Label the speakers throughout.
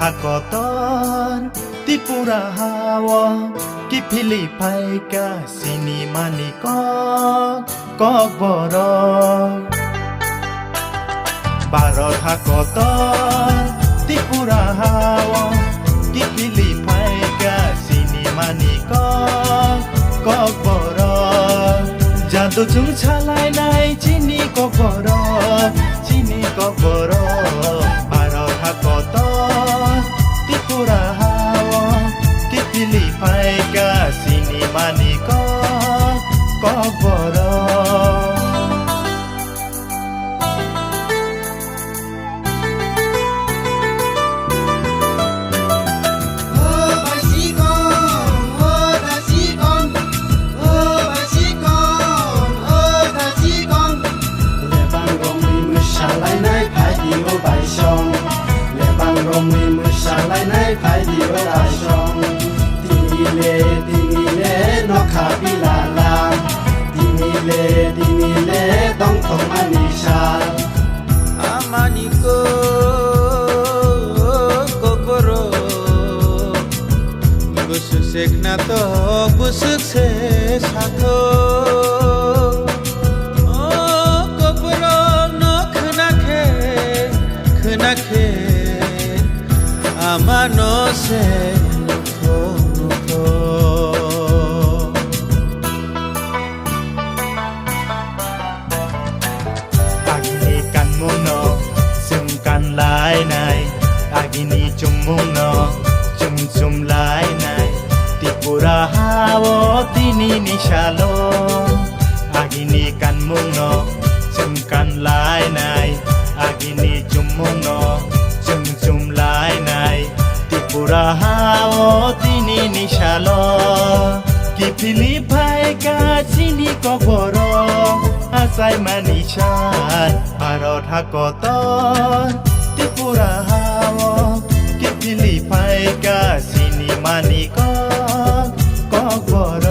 Speaker 1: হাকতন ত্রিপুরা হাওয়া কি ফিলিপাইকা চিনি মানি কক বড় ভারত হাকতন ত্রিপুরা হাওয়া কি ফিলিপাইকা চিনি মানি কক বড় জাদুজों সালাইनाय চিনি কক বড় চিনি কক বড় ভারত হাকতন ত্রিপুরা হাওয়া কি ফিলিপাইকা চিনি মানি কক বড়
Speaker 2: Salai phai di ở đại sông tini le nó khá bi la la tini le dong thong manisha
Speaker 3: amaniko kokoro busuk sekna to busuk se satho o kokoro no khna khe amano se nukho
Speaker 1: agini kan muno sum kan lai nai agini chum muno chum lai nai Tripura hawo tini nishalo agini kan muno sum kan lai nai agini chum muno chum lai nai Tripura hawo tini nishalo ki Filipaika chini কক বড় asai manishan Bharat hakoton Tripura hawo ki Filipaika chini mani কক বড়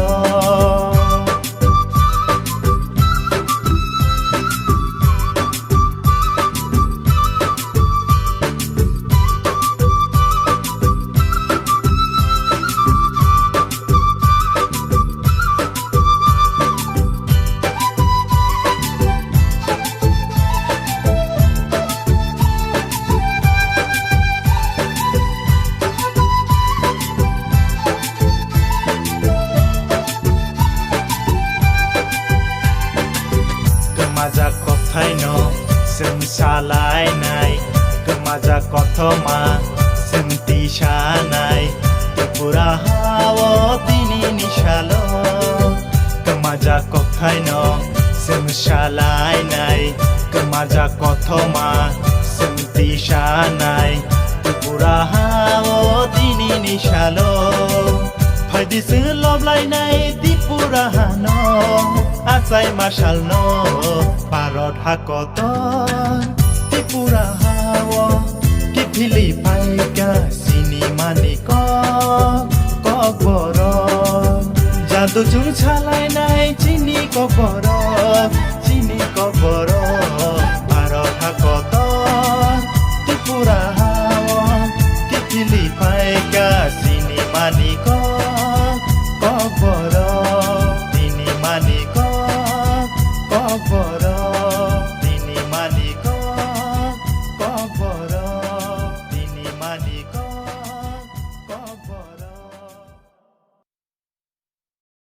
Speaker 1: Kemaja kothai no sum salainai kemaja kothoma sum tishanai Tripura hawo tini nishalo kemaja kothai no sum salainai kemaja kothoma sum tishanai Tripura hawo tini nishalo Phadi se loblai nai Tripura hano asai marshal no Bharat hakoton Tripura hawo ki Filipaika chini mani কক বড় জাদুজों সালাইनाय চিনি cock বড় Bharat hakoton